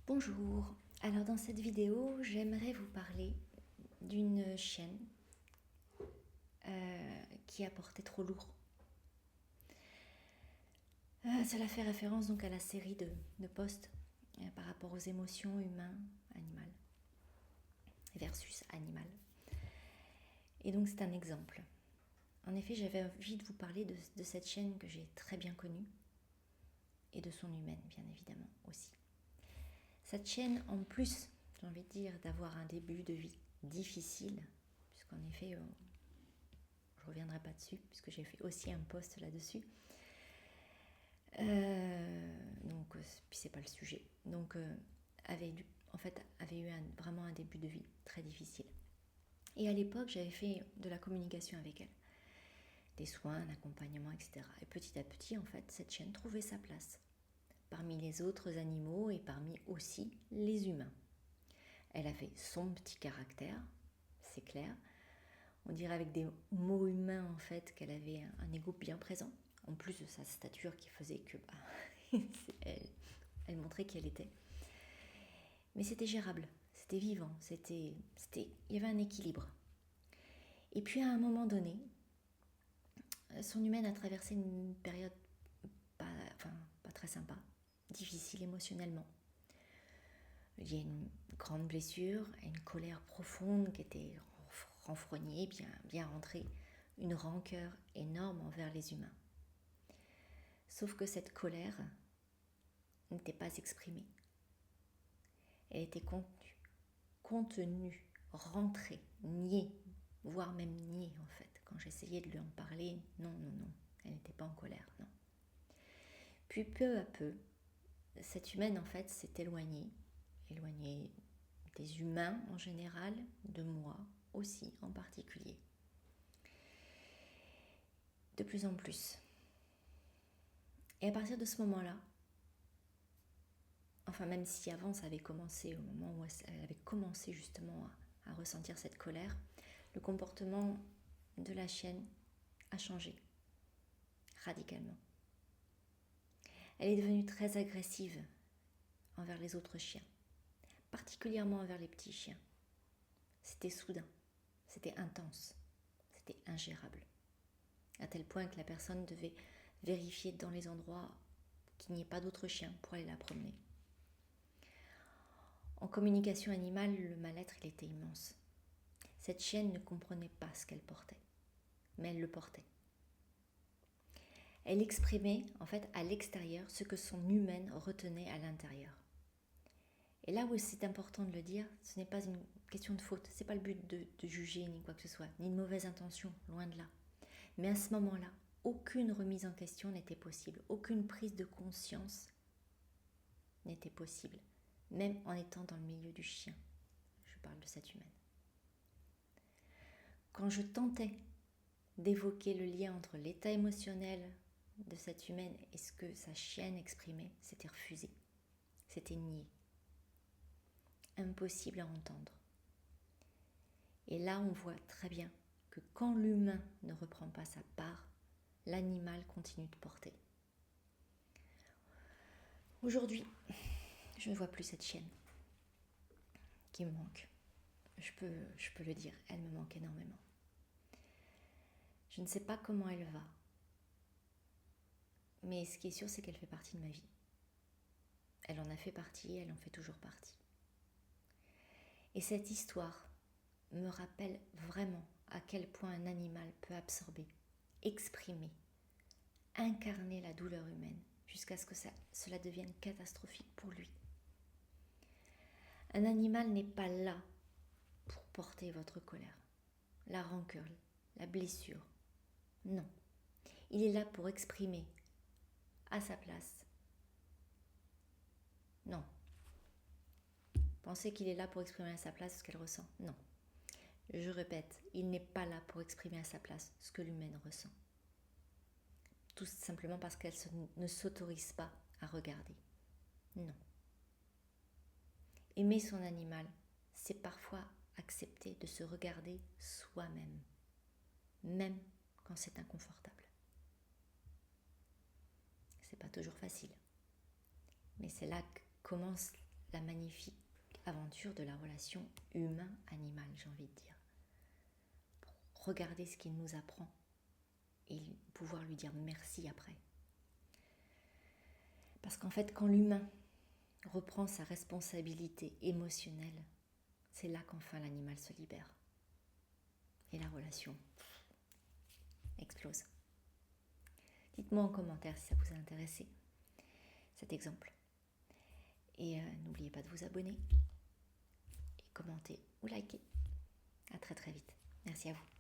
Bonjour, alors dans cette vidéo j'aimerais vous parler d'une chienne qui a porté trop lourd. Cela fait référence donc à la série de posts par rapport aux émotions humain-animal versus animal. Et donc c'est un exemple. En effet, j'avais envie de vous parler de cette chienne que j'ai très bien connue et de son humaine bien évidemment aussi. Cette chienne, en plus, j'ai envie de dire, d'avoir un début de vie difficile, puisqu'en effet, je ne reviendrai pas dessus, puisque j'ai fait aussi un post là-dessus. Donc, puis c'est pas le sujet. Donc, avait eu vraiment un début de vie très difficile. Et à l'époque, j'avais fait de la communication avec elle, des soins, un accompagnement, etc. Et petit à petit, en fait, cette chienne trouvait sa place parmi les autres animaux et parmi aussi les humains. Elle avait son petit caractère, c'est clair. On dirait avec des mots humains en fait qu'elle avait un ego bien présent, en plus de sa stature qui faisait que elle montrait qui elle était. Mais c'était gérable, c'était vivant, il y avait un équilibre. Et puis à un moment donné, son humaine a traversé une période pas très sympa, difficile émotionnellement. Il y a une grande blessure, une colère profonde qui était renfrognée, bien rentrée, une rancœur énorme envers les humains. Sauf que cette colère n'était pas exprimée. Elle était contenue, rentrée, niée, voire même niée en fait. Quand j'essayais de lui en parler, non, elle n'était pas en colère, non. Puis peu à peu, cette humaine en fait s'est éloignée des humains en général, de moi aussi en particulier. De plus en plus. Et à partir de ce moment-là, enfin même si avant ça avait commencé, au moment où elle avait commencé justement à ressentir cette colère, le comportement de la chienne a changé radicalement. Elle est devenue très agressive envers les autres chiens, particulièrement envers les petits chiens. C'était soudain, c'était intense, c'était ingérable, à tel point que la personne devait vérifier dans les endroits qu'il n'y ait pas d'autres chiens pour aller la promener. En communication animale, le mal-être, il était immense. Cette chienne ne comprenait pas ce qu'elle portait, mais elle le portait. Elle exprimait, en fait, à l'extérieur, ce que son humaine retenait à l'intérieur. Et là où c'est important de le dire, ce n'est pas une question de faute, ce n'est pas le but de juger ni quoi que ce soit, ni de mauvaise intention, loin de là. Mais à ce moment-là, aucune remise en question n'était possible, aucune prise de conscience n'était possible, même en étant dans le milieu du chien. Je parle de cette humaine. Quand je tentais d'évoquer le lien entre l'état émotionnel de cette humaine et ce que sa chienne exprimait, c'était refusé, c'était nié. Impossible à entendre. Et là, on voit très bien que quand l'humain ne reprend pas sa part, l'animal continue de porter. Aujourd'hui, je ne vois plus cette chienne qui me manque. Je peux le dire, elle me manque énormément. Je ne sais pas comment elle va, mais ce qui est sûr, c'est qu'elle fait partie de ma vie. Elle en a fait partie, elle en fait toujours partie. Et cette histoire me rappelle vraiment à quel point un animal peut absorber, exprimer, incarner la douleur humaine jusqu'à ce que cela devienne catastrophique pour lui. Un animal n'est pas là pour porter votre colère, la rancœur, la blessure. Non. Il est là pour exprimer à sa place. Non. Pensez qu'il est là pour exprimer à sa place ce qu'elle ressent. Non. Je répète, il n'est pas là pour exprimer à sa place ce que l'humaine ressent. Tout simplement parce qu'elle ne s'autorise pas à regarder. Non. Aimer son animal, c'est parfois accepter de se regarder soi-même, même quand c'est inconfortable. C'est pas toujours facile, mais c'est là que commence la magnifique aventure de la relation humain-animal, j'ai envie de dire. Regarder ce qu'il nous apprend et pouvoir lui dire merci après. Parce qu'en fait, quand l'humain reprend sa responsabilité émotionnelle, c'est là qu'enfin l'animal se libère. Et la relation explose. Dites-moi en commentaire si ça vous a intéressé, cet exemple. Et n'oubliez pas de vous abonner, et commenter ou liker. À très très vite. Merci à vous.